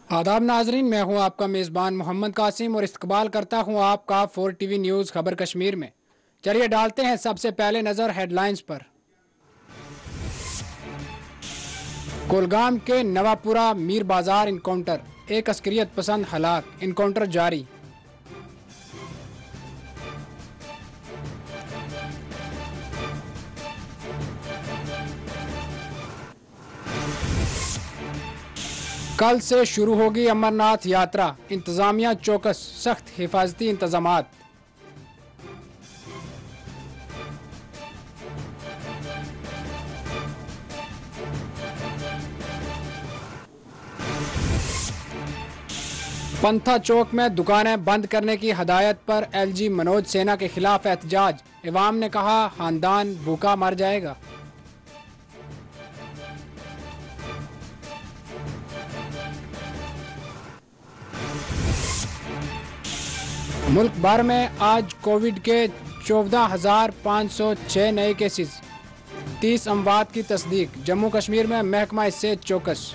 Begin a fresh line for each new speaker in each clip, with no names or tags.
आदाब नाजरीन, मैं हूं आपका मेज़बान मोहम्मद कासिम और इस्तकबाल करता हूं आपका 4 टीवी न्यूज़ खबर कश्मीर में। चलिए डालते हैं सबसे पहले नज़र हेडलाइंस पर। कुलगाम के नवापुरा मीर बाजार इनकाउंटर, एक अस्करियत पसंद हलाक, इनकाउंटर जारी। कल से शुरू होगी अमरनाथ यात्रा, इंतजामिया चौकस, सख्त हिफाजती इंतजामात। पंथा चौक में दुकानें बंद करने की हदायत पर एलजी मनोज सेना के खिलाफ एहतजाज, इमाम ने कहा खानदान भूखा मर जाएगा। मुल्क भर में आज कोविड के 14,506 नए केसेस, 30 अमवात की तस्दीक। जम्मू कश्मीर में महकमा सेहत चौकस।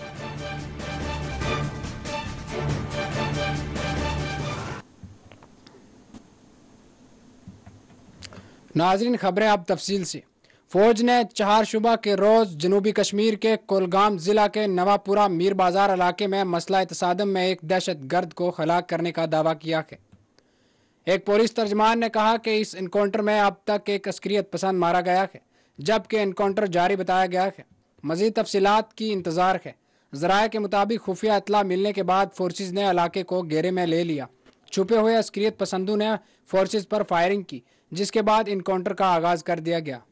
नाजरीन, खबरें अब तफसील से। फौज ने चहारशुबा के रोज़ जनूबी कश्मीर के कुलगाम ज़िला के नवापुरा मीर बाजार इलाके में मसला तसादम में एक दहशत गर्द को हलाक करने का दावा किया है। एक पुलिस तर्जमान ने कहा कि इस इनकाउंटर में अब तक एक अस्करियत पसंद मारा गया है, जबकि इनकाउंटर जारी बताया गया है। मज़ीद तफसीलात की इंतज़ार है। ज़राए के मुताबिक खुफिया इतला मिलने के बाद फोर्सेज ने इलाके को घेरे में ले लिया। छुपे हुए अस्करियत पसंदों ने फोर्सेज पर फायरिंग की, जिसके बाद इनकाउंटर का आगाज़ कर दिया गया।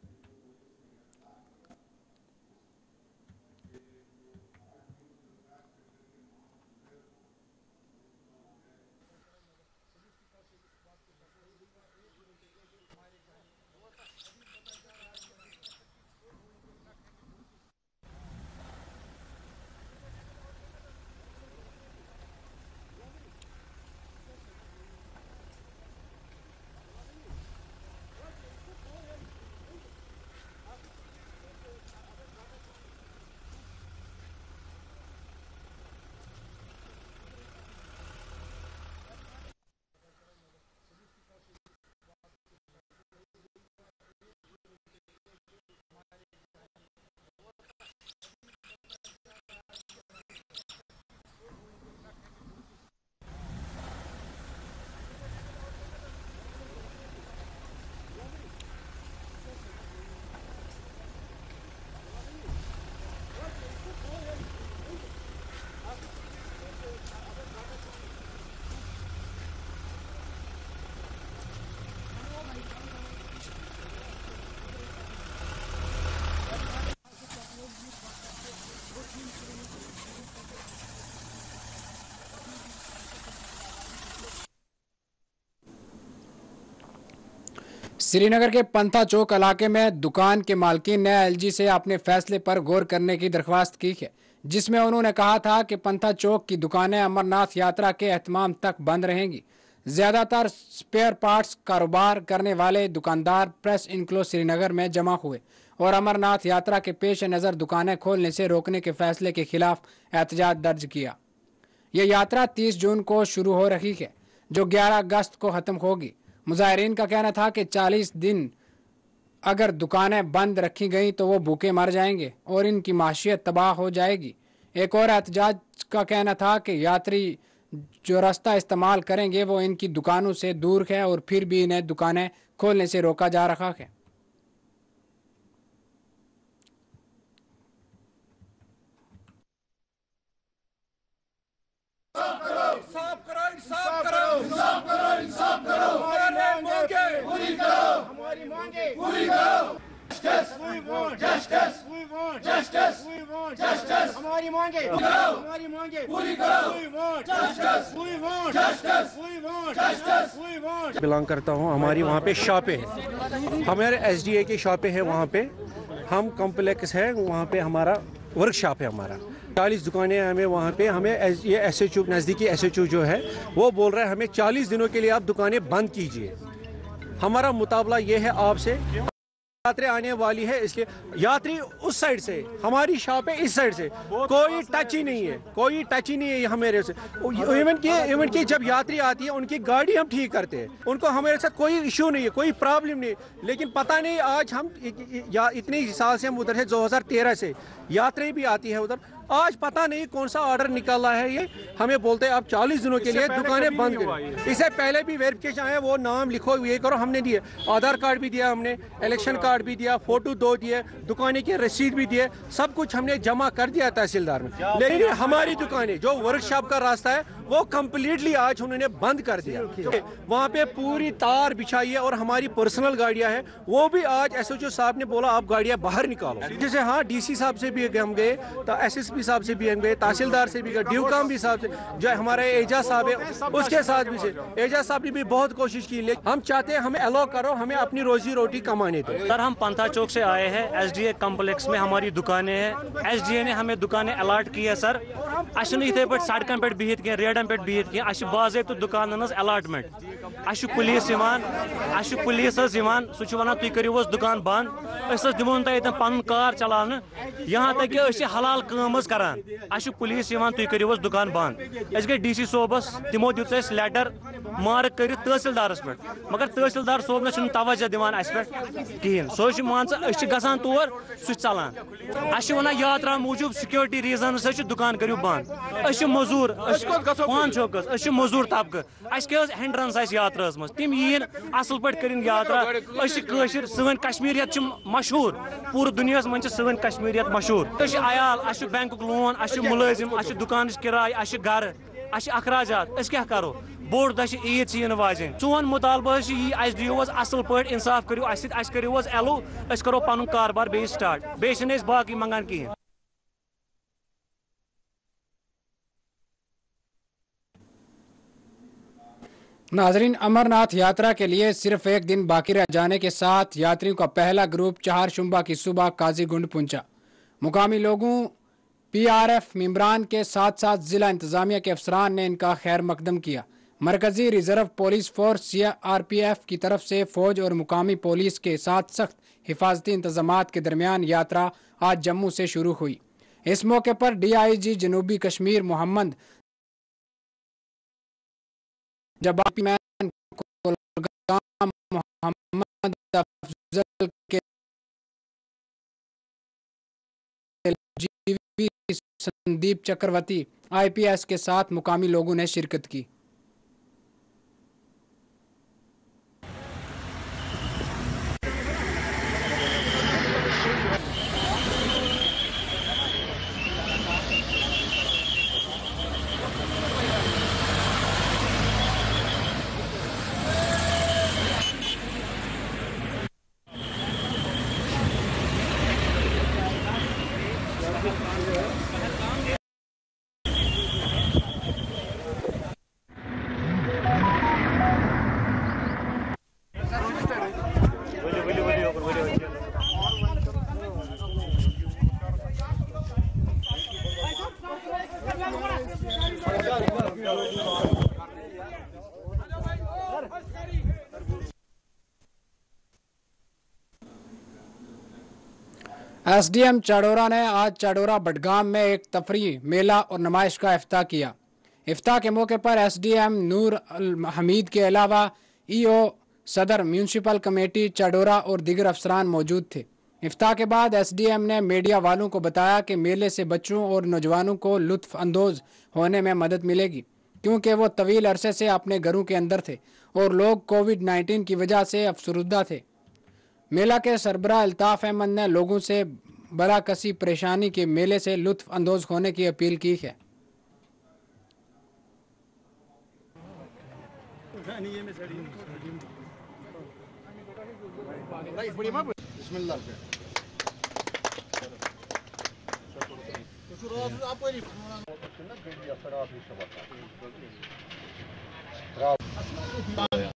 श्रीनगर के पंथा चौक इलाके में दुकान के मालकिन ने एलजी से अपने फैसले पर गौर करने की दरख्वास्त की है, जिसमें उन्होंने कहा था कि पंथा चौक की दुकानें अमरनाथ यात्रा के एहतमाम तक बंद रहेंगी। ज़्यादातर स्पेयर पार्ट्स कारोबार करने वाले दुकानदार प्रेस इनक्लोज श्रीनगर में जमा हुए और अमरनाथ यात्रा के पेश नज़र दुकानें खोलने से रोकने के फैसले के खिलाफ एहतजाज दर्ज किया। यह यात्रा 30 जून को शुरू हो रही है, जो 11 अगस्त को ख़त्म होगी। मुजाहिरीन का कहना था कि 40 दिन अगर दुकानें बंद रखी गईं तो वो भूखे मर जाएंगे और इनकी माशियत तबाह हो जाएगी। एक और एहतजाज का कहना था कि यात्री जो रास्ता इस्तेमाल करेंगे वो इनकी दुकानों से दूर है और फिर भी इन्हें दुकानें खोलने से रोका जा रहा है।
हमारी मांगे पूरी करो। हमारी मांगे पूरी करो।
बिलोंग करता हूँ, हमारी वहाँ पे शॉपें हैं, हमारे एसडीए की शॉपें हैं। वहाँ पे हम कॉम्प्लेक्स है, वहाँ पे हमारा वर्कशॉप है। हमारा 40 दुकानें हैं। हमें वहाँ पे हमें ये एसएचओ नज़दीकी एसएचओ जो है वो बोल रहा है हमें 40 दिनों के लिए आप दुकानें बंद कीजिए। हमारा मुताबला ये है आपसे यात्री आने वाली है, इसलिए यात्री उस साइड से, हमारी शॉप है इस साइड से, कोई टच ही नहीं है, कोई टच ही नहीं है हमारे से। इवन की जब यात्री आती है उनकी गाड़ी हम ठीक करते हैं, उनको हमारे साथ कोई इशू नहीं है, कोई प्रॉब्लम नहीं। लेकिन पता नहीं आज हम इतने साल से हम उधर से 2013 से यात्री भी आती है उधर, आज पता नहीं कौन सा ऑर्डर निकाला है ये, हमें बोलते हैं आप 40 दिनों के लिए दुकानें बंद करें। इससे पहले भी वेरिफिकेशन आया, वो नाम लिखो ये करो, हमने दिए, आधार कार्ड भी दिया हमने, इलेक्शन कार्ड भी दिया, फोटो 2 दिए, दुकानें की रसीद भी दिए, सब कुछ हमने जमा कर दिया तहसीलदार में। लेकिन हमारी दुकानें जो वर्कशॉप का रास्ता है वो कम्प्लीटली आज उन्होंने बंद कर दिया। वहाँ पे पूरी तार बिछाई है और हमारी पर्सनल गाड़ियाँ हैं, वो भी आज एसएचओ साहब ने बोला आप गाड़ियाँ बाहर निकालो। जैसे हाँ डीसी साहब से भी हम गए, तो एसएसपी साहब से भी हम गए, तहसीलदार से भी गए, ड्यूकाम भी साहब से, जो हमारे एजाज साहब है उसके साथ भी से, एजाज साहब ने भी बहुत कोशिश की। लेकिन हम चाहते हैं हमें अलाउ करो, हमें अपनी रोजी रोटी कमाने दो।
सर हम पंथा चौक से आए हैं, एसडीए कॉम्प्लेक्स में हमारी दुकानें हैं, एसडीए ने हमें दुकानें अलॉट की है सर। अस इथे पे सड़कन पे बिहित कह, रेडन पे बिहित कह, अस बाज़ाब्तु दुकानन अलॉटमेंट, अस पुलिस सह वन तुम करो दुकान बंद, अस दिमो तुम पन कार चलान, यहाँ तक कि हलाल काम करान, अस पुलिस तुम करो दुकान बंद। अस गए डीसी सोबस, तिमो दित लेटर मार्क कर तहसीलदारस पे, मगर तहसीलदार सोब ना तवज्जो दिवान अस पे कहें, सो मान गसान तौर सह चलान, अस वन यात्रा मूजूब सिक्योरिटी रीजन सह दुकान करो बंद। अस मजूर पान चौकस, अस मजूर तबकह, अस क्या हिंड्रेंस यात्रा मज, तम यीन असल पे कर यात्रा, अशर सन कश्मीरियत मशहूर, पूरे दुनिया मन सन कश्मीरियत मशहूर। अस अयाल, अस बैंक लोन, अस मुलाजिम, अस दुकान किराय, अस घर, अस अखराजात, अस क्या करो, बोड़ दह ईद इन वाजन। सोन मुतालबा यह अस दियो असल पे इंसाफ करो अस करो एलो, अस करो पन कारोबार बे स्टार्ट, बे बाकी मंगान कहें।
नाजरीन, अमरनाथ यात्रा के लिए सिर्फ एक दिन बाकी रह जाने के साथ यात्रियों का पहला ग्रुप चारशुम्बा की सुबह काजीगुंड पहुंचा। मुकामी लोगों, पीआरएफ मेंबरान के साथ साथ जिला इंतजामिया के अफसरान ने इनका खैर मकदम किया। मरकजी रिजर्व पुलिस फोर्स या आरपीएफ की तरफ से फौज और मुकामी पुलिस के साथ सख्त हिफाजती इंतजामात के दरमियान यात्रा आज जम्मू से शुरू हुई। इस मौके पर डीआईजी जनूबी कश्मीर मोहम्मद जबाबी मैन कुलगाम मोहम्मद अफजल के जीवी संदीप चक्रवर्ती आईपीएस के साथ मुकामी लोगों ने शिरकत की। एसडीएम चाडोरा ने आज चाडोरा बडगाम में एक तफरीह मेला और नुमाइश का इफ्ताह किया। इफ्ताह के मौके पर एसडीएम नूर अल हमीद के अलावा ईओ, सदर म्यूनसिपल कमेटी चाडोरा और दीगर अफसरान मौजूद थे। इफ्ताह के बाद एसडीएम ने मीडिया वालों को बताया कि मेले से बच्चों और नौजवानों को लुत्फ अंदोज होने में मदद मिलेगी, क्योंकि वो तवील अरसे से अपने घरों के अंदर थे और लोग कोविड-19 की वजह से अफसरुदा थे। मेला के सरबराह अल्ताफ अहमद ने लोगों से बला कसी परेशानी के मेले से लुत्फ अंदोज होने की अपील की है।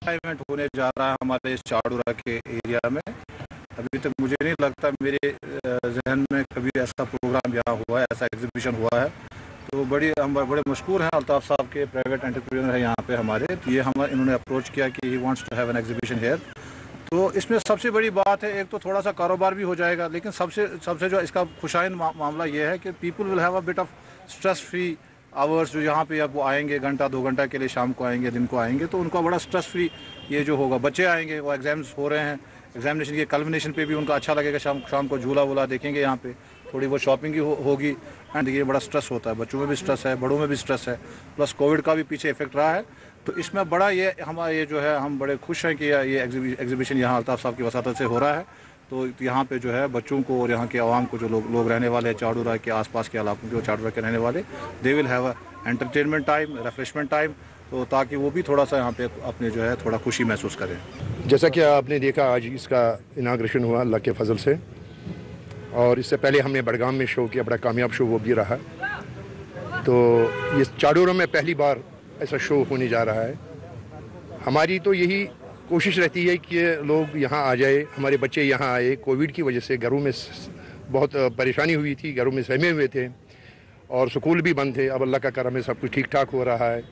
इवेंट होने जा रहा है हमारे इस चाडोरा के एरिया में। अभी तक मुझे नहीं लगता मेरे जहन में कभी ऐसा प्रोग्राम यहाँ हुआ है, ऐसा एग्जीबिशन हुआ है। तो हम बड़े मशहूर हैं, अल्ताफ साहब के प्राइवेट एंटरप्रेन्योर है यहाँ पे हमारे। ये इन्होंने अप्रोच किया कि he wants to have an exhibition here. तो इसमें सबसे बड़ी बात है, एक तो थोड़ा सा कारोबार भी हो जाएगा, लेकिन सबसे जो इसका खुशाइन मामला ये है कि people will have a bit of stress free hours. जो यहाँ पे अब वो आएंगे घंटा 2 घंटा के लिए, शाम को आएंगे, दिन को आएंगे, तो उनका बड़ा स्ट्रेस फ्री ये जो होगा। बच्चे आएंगे, वो एग्जाम्स हो रहे हैं, एग्जामिनेशन के कल्मिनेशन पे भी उनका अच्छा लगेगा। शाम को झूला वूला देखेंगे, यहाँ पे थोड़ी बहुत शॉपिंग होगी। एंड ये बड़ा स्ट्रेस होता है, बच्चों में भी स्ट्रेस है, बड़ों में भी स्ट्रेस है, प्लस कोविड का भी पीछे इफेक्ट रहा है। तो इसमें बड़ा ये हमारा ये जो है, हम बड़े खुश हैं कि ये एग्जीबिशन यहाँ अल्ताफ साहब की वसातत से हो रहा है। तो यहाँ पे जो है बच्चों को और यहाँ के आवाम को, जो लोग रहने वाले हैं चाड़ूरा के आसपास के इलाकों के, चाड़ूरा के रहने वाले, they will have a entertainment time, refreshment time, तो ताकि वो भी थोड़ा सा यहाँ पे अपने जो है थोड़ा खुशी महसूस करें।
जैसा कि आपने देखा, आज इसका इनाग्रेशन हुआ अल्लाह के फजल से, और इससे पहले हमने बड़गाम में शो किया, बड़ा कामयाब शो वो भी रहा। तो ये चाड़ूरा में पहली बार ऐसा शो होने जा रहा है। हमारी तो यही कोशिश रहती है कि लोग यहाँ आ जाए, हमारे बच्चे यहाँ आए। कोविड की वजह से घरों में बहुत परेशानी हुई थी, घरों में सहमे हुए थे और स्कूल भी बंद थे। अब अल्लाह का करम है, सब कुछ ठीक ठाक हो रहा है।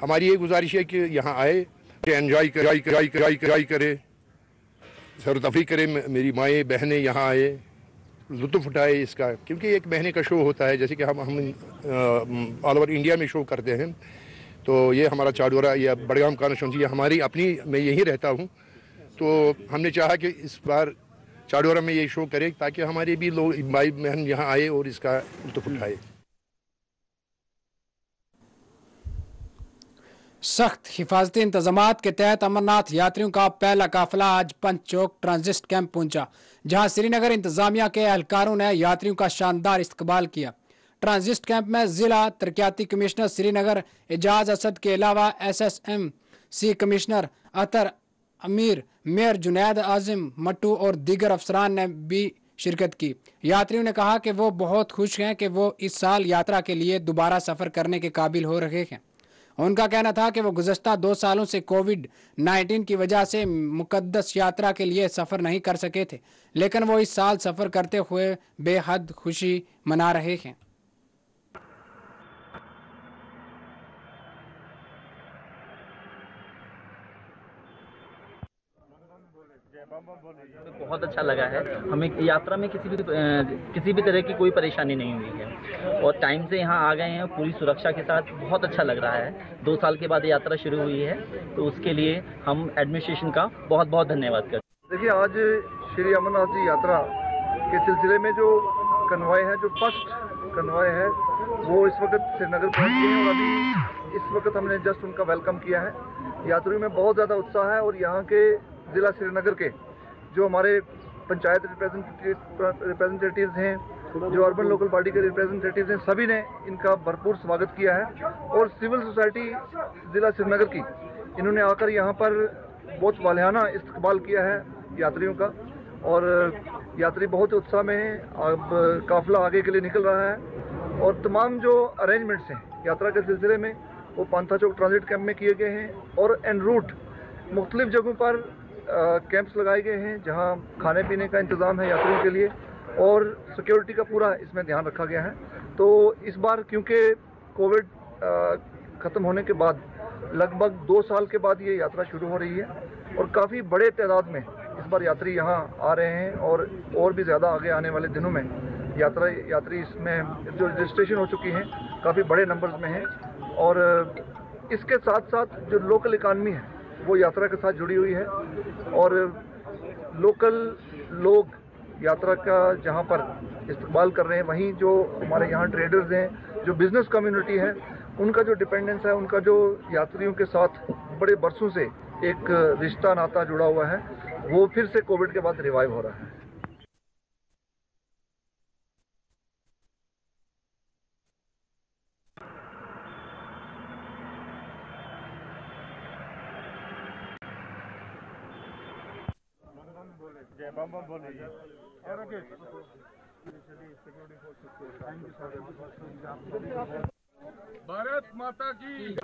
हमारी ये गुजारिश है कि यहाँ आए, एंजॉय करे, सर तफरी करें। मेरी माएँ बहनें यहाँ आए, लुत्फ़ उठाए इसका, क्योंकि एक महीने का शो होता है। जैसे कि हम ऑल ओवर इंडिया में शो करते हैं, तो ये हमारा चाड़ूरा या बड़गाम कॉन्स्टिट्यूंसी, ये हमारी अपनी, मैं यहीं रहता हूँ, तो हमने चाहा कि इस बार चाड़ूरा में ये शो करें ताकि हमारे भी लोग भाई बहन यहाँ आए और इसका लुत्फ़ उठाए।
सख्त हिफाजती इंतजामात के तहत अमरनाथ यात्रियों का पहला काफिला आज पंचचौक ट्रांजिट कैंप पहुंचा, जहां श्रीनगर इंतजामिया के एहलकारों ने यात्रियों का शानदार इस्तकबाल किया। ट्रांजिट कैंप में जिला तरक्याती कमिश्नर श्रीनगर एजाज असद के अलावा SSMC कमिश्नर अतर अमीर, मेयर जुनैद आजिम मट्टू और दीगर अफसरान ने भी शिरकत की। यात्रियों ने कहा कि वो बहुत खुश हैं कि वो इस साल यात्रा के लिए दोबारा सफ़र करने के काबिल हो रहे हैं। उनका कहना था कि वो गुज़श्ता 2 सालों से कोविड-19 की वजह से मुक़द्दस यात्रा के लिए सफ़र नहीं कर सके थे, लेकिन वो इस साल सफ़र करते हुए बेहद खुशी मना रहे हैं।
बहुत अच्छा लगा है। हमें यात्रा में किसी भी तरह की कोई परेशानी नहीं हुई है और टाइम से यहाँ आ गए हैं पूरी सुरक्षा के साथ। बहुत अच्छा लग रहा है। 2 साल के बाद यात्रा शुरू हुई है, तो उसके लिए हम एडमिनिस्ट्रेशन का बहुत बहुत धन्यवाद करते हैं।
देखिए, आज श्री अमरनाथ जी यात्रा के सिलसिले में जो कन्वॉय है, जो फर्स्ट कन्वॉय है, वो इस वक्त श्रीनगर पहुँच गए हैं और अभी इस वक्त हमने जस्ट उनका वेलकम किया है। यात्रियों में बहुत ज़्यादा उत्साह है और यहाँ के ज़िला श्रीनगर के जो हमारे पंचायत रिप्रेजेंटेटिव्स हैं, जो अर्बन लोकल बॉडी के रिप्रेजेंटेटिव्स हैं, सभी ने इनका भरपूर स्वागत किया है। और सिविल सोसाइटी ज़िला श्रीनगर की, इन्होंने आकर यहाँ पर बहुत वालियाना इस्तकबाल किया है यात्रियों का और यात्री बहुत उत्साह में हैं। अब काफ़िला आगे के लिए निकल रहा है और तमाम जो अरेंजमेंट्स हैं यात्रा के सिलसिले में, वो पांथा चौक ट्रांजिट कैंप में किए गए हैं और एन रूट मुख्तलिफ जगहों पर कैंप्स लगाए गए हैं, जहां खाने पीने का इंतज़ाम है यात्रियों के लिए और सिक्योरिटी का पूरा इसमें ध्यान रखा गया है। तो इस बार क्योंकि कोविड ख़त्म होने के बाद लगभग 2 साल के बाद ये यात्रा शुरू हो रही है और काफ़ी बड़े तादाद में इस बार यात्री यहाँ आ रहे हैं और भी ज़्यादा आगे आने वाले दिनों में यात्री इसमें जो रजिस्ट्रेशन हो चुकी हैं काफ़ी बड़े नंबर्स में हैं। और इसके साथ साथ जो लोकल इकानमी है वो यात्रा के साथ जुड़ी हुई है और लोकल लोग यात्रा का जहाँ पर इस्तेमाल कर रहे हैं, वहीं जो हमारे यहाँ ट्रेडर्स हैं, जो बिज़नेस कम्युनिटी है, उनका जो डिपेंडेंस है, उनका जो यात्रियों के साथ बड़े बरसों से एक रिश्ता नाता जुड़ा हुआ है, वो फिर से कोविड के बाद रिवाइव हो रहा है।
भारत माता की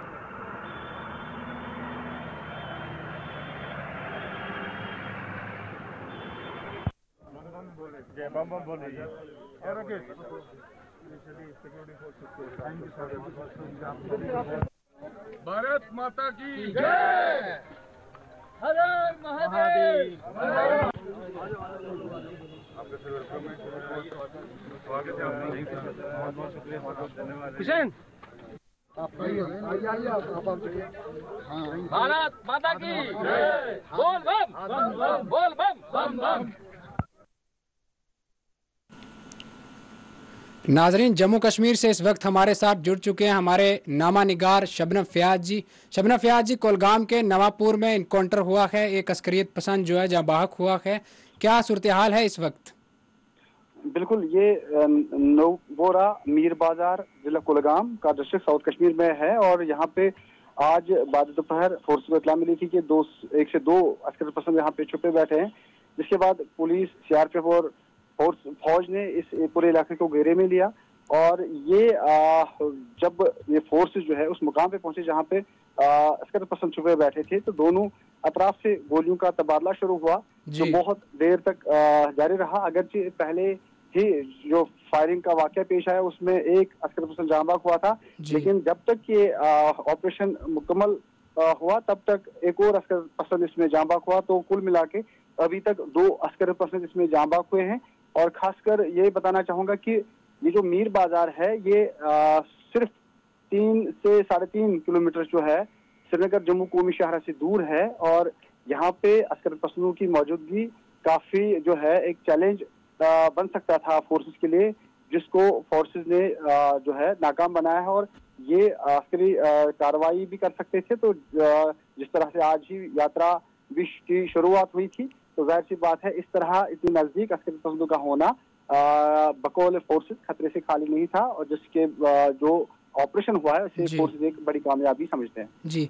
जय बम बम बोले जी। भारत माता की जय। हुसैन भारत माता की बोल बम बोल बम बम बम।
नाजरीन, जम्मू कश्मीर से इस वक्त हमारे साथ जुड़ चुके हैं हमारे नामा निगार शबनम फयाज जी। शबनम फयाज जी, कोलगाम के नवापुर में इनकाउंटर हुआ है, एक अस्करियत पसंद जो है जाबाहक हुआ है, क्या सूरत हाल है इस वक्त?
बिल्कुल, ये नोबोरा मीर बाजार जिला कुलगाम का डिस्ट्रिक्ट साउथ कश्मीर में है और यहाँ पे आज बाद दोपहर फोर्स को इत्तला मिली थी कि 1 से 2 अस्कर पसंद यहाँ पे छुपे बैठे हैं, जिसके बाद पुलिस, सीआरपीएफ और फौज ने इस पूरे इलाके को घेरे में लिया और ये जब ये फोर्स जो है उस मुकाम पे पहुंचे जहाँ पे अस्कर पसंद छुपे बैठे थे, तो दोनों अतराफ से गोलियों का तबादला शुरू हुआ जो बहुत देर तक जारी रहा। अगरचे पहले ही जो फायरिंग का वाकया पेश आया उसमें एक अस्कर पसंद जाँ बाहक हुआ था, लेकिन जब तक ये ऑपरेशन मुकम्मल हुआ तब तक एक और अस्कर पसंद इसमें जाँ बाहक हुआ। तो कुल मिला के अभी तक 2 अस्कर पसंद इसमें जाँ बाहक हुए हैं। और खासकर ये बताना चाहूंगा कि ये जो मीर बाजार है ये सिर्फ 3 से 3.5 किलोमीटर जो है श्रीनगर जम्मू कौमी शाहरा से दूर है और यहाँ पे अस्कर पसंदों की मौजूदगी काफी जो है एक चैलेंज बन सकता था फोर्सेस के लिए, जिसको फोर्सेस ने जो है नाकाम बनाया है और ये अस्करी कार्रवाई भी कर सकते थे। तो जिस तरह से आज ही यात्रा विश्व की शुरुआत हुई थी, तो जाहिर सी बात है इस तरह इतनी नजदीक अस्करी पसंदों का होना बकौल फोर्सेस खतरे से खाली नहीं था और जिसके जो ऑपरेशन हुआ है उसे फोर्सेस एक बड़ी कामयाबी समझते हैं।
जी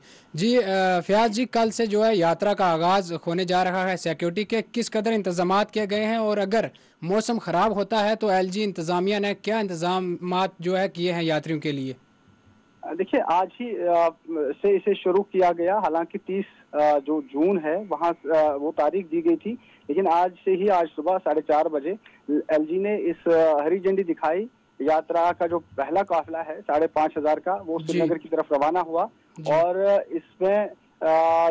फयाज जी, कल से जो है यात्रा का आगाज होने जा रहा है, सिक्योरिटी के किस कदर इंतजामात किए गए हैं और अगर मौसम खराब होता है तो एलजी इंतजामिया ने क्या इंतजामात जो है किए हैं यात्रियों के लिए?
देखिए, आज ही से इसे शुरू किया गया, हालांकि 30 जो जून है वहाँ वो तारीख दी गई थी, लेकिन आज से ही आज सुबह 4:30 बजे एलजी ने इस हरी झंडी दिखाई। यात्रा का जो पहला काफिला है 5,500 का वो श्रीनगर की तरफ रवाना हुआ और इसमें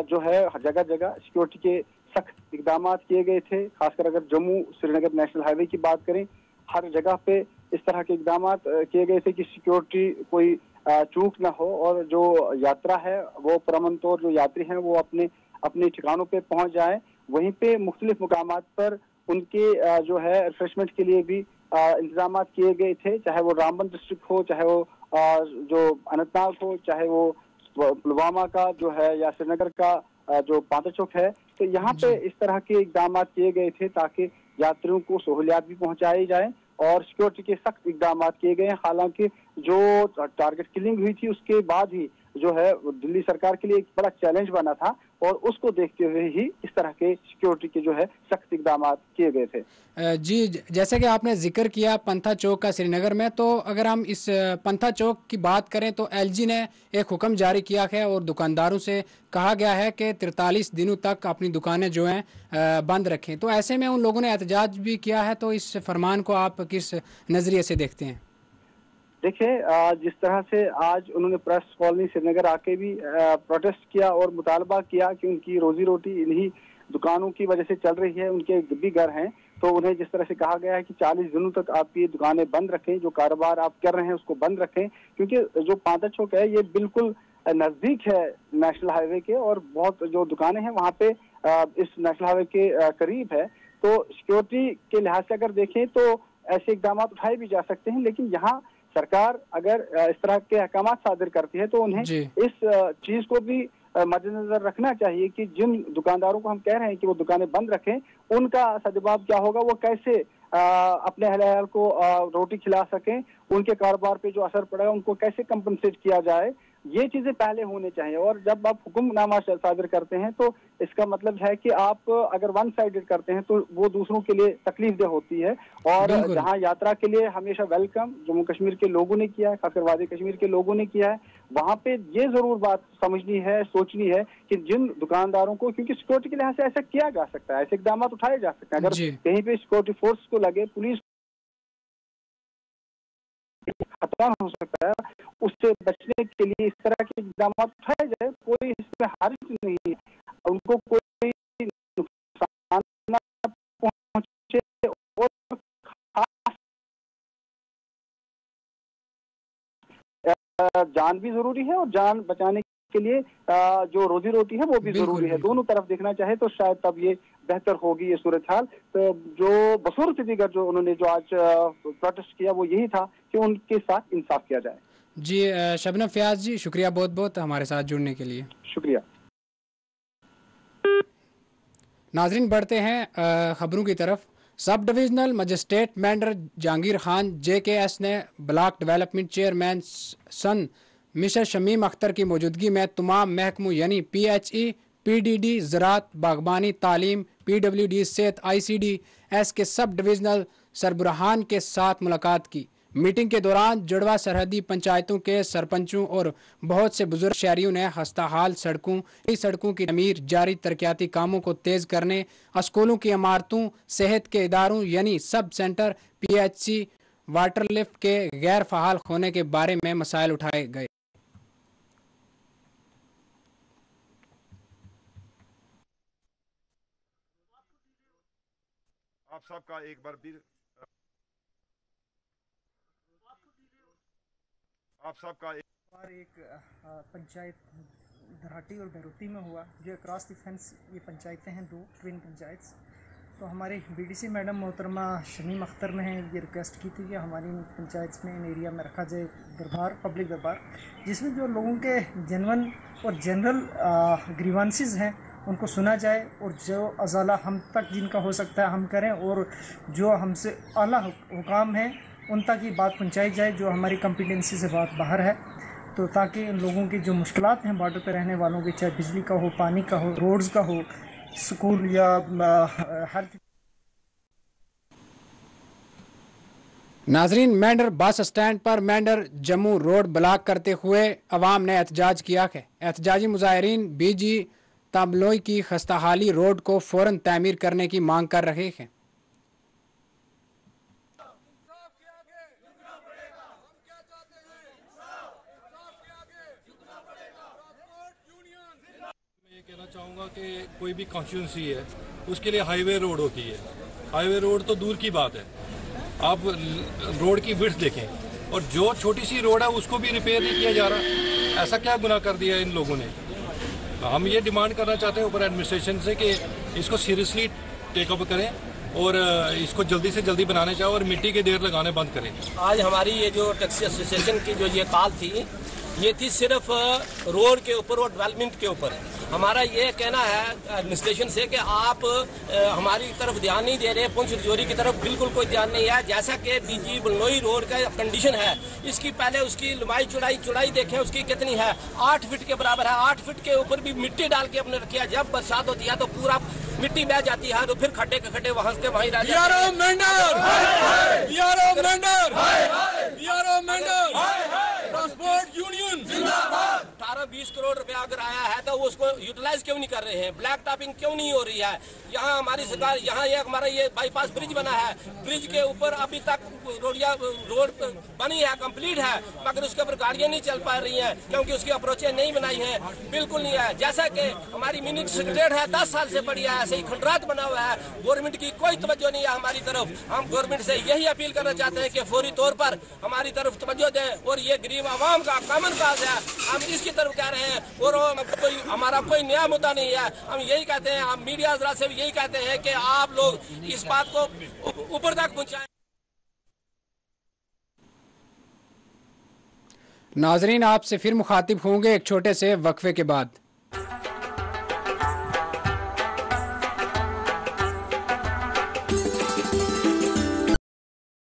जो है जगह जगह सिक्योरिटी के सख्त इकदाम किए गए थे। खासकर अगर जम्मू श्रीनगर नेशनल हाईवे की बात करें, हर जगह पे इस तरह के इकदाम किए गए थे कि सिक्योरिटी कोई चूक न हो और जो यात्रा है वो परअमन तौर जो यात्री हैं वो अपने ठिकानों पे पहुंच जाए। वहीं पे मुख्तलिफ मुकामात पर उनके जो है रिफ्रेशमेंट के लिए भी इंतजाम किए गए थे, चाहे वो रामबन डिस्ट्रिक्ट हो, चाहे वो जो अनंतनाग हो, चाहे वो पुलवामा का जो है या श्रीनगर का जो पांता चौक है। तो यहाँ पे इस तरह के इकदाम किए गए थे ताकि यात्रियों को सहूलियात भी पहुंचाई जाए और सिक्योरिटी के सख्त इकदाम किए गए हैं। हालांकि जो टारगेट किलिंग हुई थी उसके बाद ही जो है दिल्ली सरकार के लिए एक बड़ा चैलेंज बना था और उसको देखते हुए ही इस तरह के सिक्योरिटी के जो है सख्त इकदाम किए गए थे।
जी, जैसे कि आपने जिक्र किया पंथा चौक का श्रीनगर में, तो अगर हम इस पंथा चौक की बात करें तो एलजी ने एक हुक्म जारी किया है और दुकानदारों से कहा गया है कि 43 दिनों तक अपनी दुकानें जो हैं बंद रखें। तो ऐसे में उन लोगों ने एहतजाज भी किया है, तो इस फरमान को आप किस नज़रिए से देखते हैं?
देखिए, जिस तरह से आज उन्होंने प्रेस कॉलोनी श्रीनगर आके भी प्रोटेस्ट किया और मुतालबा किया कि उनकी रोजी रोटी इन्हीं दुकानों की वजह से चल रही है, उनके भी घर हैं, तो उन्हें जिस तरह से कहा गया है कि 40 दिनों तक आप ये दुकानें बंद रखें, जो कारोबार आप कर रहे हैं उसको बंद रखें, क्योंकि जो पांता चौक है ये बिल्कुल नजदीक है नेशनल हाईवे के और बहुत जो दुकानें हैं वहाँ पे इस नेशनल हाईवे के करीब है। तो सिक्योरिटी के लिहाज से अगर देखें तो ऐसे इकदाम उठाए भी जा सकते हैं, लेकिन यहाँ सरकार अगर इस तरह के अहकाम सादिर करती है तो उन्हें इस चीज को भी मद्देनजर रखना चाहिए कि जिन दुकानदारों को हम कह रहे हैं कि वो दुकानें बंद रखें, उनका सदबाब क्या होगा, वो कैसे अपने अहल को रोटी खिला सकें, उनके कारोबार पे जो असर पड़ेगा उनको कैसे कंपनसेट किया जाए, ये चीजें पहले होने चाहिए। और जब आप हुक्मनामा सादिर करते हैं तो इसका मतलब है कि आप अगर वन साइडेड करते हैं तो वो दूसरों के लिए तकलीफ दह होती है। और जहां यात्रा के लिए हमेशा वेलकम जम्मू कश्मीर के लोगों ने किया है, खासकर वादी कश्मीर के लोगों ने किया है, वहां पे ये जरूर बात समझनी है, सोचनी है कि जिन दुकानदारों को, क्योंकि सिक्योरिटी के लिहाज से ऐसा किया जा सकता है, ऐसे इकदाम उठाए जा सकते हैं, अगर कहीं पे सिक्योरिटी फोर्स को लगे, पुलिस खतरा हो सकता है, उससे बचने के लिए इस तरह के इकदाम उठाए जाए, कोई इसमें हर्ज नहीं है, उनको कोई जान भी जरूरी है और जान बचाने के लिए जो रोजी रोटी है वो भी जरूरी है। दोनों तरफ देखना चाहे तो शायद तब ये बेहतर होगी ये सूरत हाल। तो जो बसूरत दीगर जो उन्होंने जो आज प्रोटेस्ट किया वो यही था कि उनके साथ इंसाफ किया जाए।
जी शबनम फयाज जी, शुक्रिया बहुत बहुत हमारे साथ जुड़ने के लिए।
शुक्रिया।
नाजरीन बढ़ते हैं खबरों की तरफ। Sub divisional magistrate Mendhar Jahangir Khan JKS ने ब्लॉक डेवलपमेंट चेयरमैन सन मिस्टर शमीम अख्तर की मौजूदगी में तमाम महकमों यानी PHE, PDD, ज़राअत, बागबानी, तालीम, PWD, सेहत, ICDS के सब डिविजनल सरबराहान के साथ मुलाकात की। मीटिंग के दौरान जुड़वा सरहदी पंचायतों के सरपंचों और बहुत से बुजुर्ग शहरियों ने खस्ताहाल सड़कों की तमीर, जारी तरक्याती कामों को तेज करने, स्कूलों की इमारतों, सेहत के इदारों यानी sub centre, PHC, water lift के गैर फ़ाल होने के बारे में मसाइल उठाए गए।
आप सबका एक बार भी आप सबका
एक पंचायत धराटी और बहरूती में हुआ जो क्रॉस द फेंस, ये पंचायतें हैं, 2 ट्विन पंचायत। तो हमारे BDC मैडम मोहतरमा शमीम अख्तर ने ये रिक्वेस्ट की थी कि हमारी पंचायत में इन एरिया में रखा जाए दरबार, पब्लिक दरबार, जिसमें जो लोगों के जेन्युइन और जनरल ग्रीवांसेस हैं उनको सुना जाए और जो अजाला हम तक जिनका हो सकता है हम करें और जो हमसे आला हुकाम हैं उन तक ये बात पहुंचाई जाए जो हमारी कॉम्पिटेंसी से बात बाहर है। तो ताकि इन लोगों की जो मुश्किलात हैं बॉर्डर पर रहने वालों की, चाहे बिजली का हो, पानी का हो, रोड्स का हो, स्कूल या हेल्थ।
नाजरीन, मेंढर बस स्टैंड पर मेंढर जम्मू रोड ब्लॉक करते हुए अवाम ने एहतजाज किया है। एहतजाजी मुजाहिरीन BG ताबलोई की खस्ताहाली रोड को फौरन तामीर करने की मांग कर रहे हैं।
कहना चाहूँगा कि कोई भी कॉन्स्टिट्यूंसी है उसके लिए हाईवे रोड होती है। हाईवे रोड तो दूर की बात है, आप रोड की विड्थ देखें और जो छोटी सी रोड है उसको भी रिपेयर नहीं किया जा रहा। ऐसा क्या गुनाह कर दिया इन लोगों ने? हम ये डिमांड करना चाहते हैं ऊपर एडमिनिस्ट्रेशन से कि इसको सीरियसली टेकअप करें और इसको जल्दी से जल्दी बनाने चाहिए और मिट्टी के ढेर लगाने बंद करें।
आज हमारी ये जो टैक्सी एसोसिएशन की जो ये कॉल थी, ये थी सिर्फ रोड के ऊपर और डेवलपमेंट के ऊपर। हमारा ये कहना है एडमिनिस्ट्रेशन से कि आप हमारी तरफ ध्यान नहीं दे रहे, पुंछ रजौरी की तरफ बिल्कुल कोई ध्यान नहीं है। जैसा कि BG बलनोई रोड का कंडीशन है, इसकी पहले उसकी लंबाई चौड़ाई देखें उसकी कितनी है, 8 फीट के बराबर है। 8 फीट के ऊपर भी मिट्टी डाल के अपने रखी है। जब बरसात होती है तो पूरा मिट्टी बह जाती है, तो फिर खड्डे के खड्डे वहां के वहीं रह जाते हैं। ट्रांसपोर्ट यूनियन 18-20 करोड़ रुपया अगर आया है तो वो उसको यूटिलाइज क्यों नहीं कर रहे हैं? ब्लैक टॉपिंग क्यों नहीं हो रही है? यहाँ हमारी सरकार, यहाँ ये हमारा ये बाईपास ब्रिज बना है, ब्रिज के ऊपर अभी तक रोड बनी है, कंप्लीट है, मगर उसके ऊपर गाड़ियां नहीं चल पा रही हैं क्योंकि उसकी अप्रोचें नहीं बनाई है, बिल्कुल नहीं है। जैसा कि हमारी मिनी सेक्रेटरीट है 10 साल से पड़ी है, ऐसे ही खंडरात बना हुआ है। गवर्नमेंट की कोई तवज्जो नहीं है हमारी तरफ। हम गवर्नमेंट से यही अपील करना चाहते हैं कि फौरी तौर पर हमारी तरफ तवज्जो दें और ये गरीब आवाम का कॉमन काज है, हम इसकी तरफ कह रहे हैं और हमारा कोई नया मुद्दा नहीं है। हम यही कहते हैं, हम मीडिया हजरात से भी यही कहते हैं कि आप लोग इस बात को ऊपर तक पहुंचाएं।
नाजरीन, आपसे फिर मुखातिब होंगे एक छोटे से वक्फे के बाद।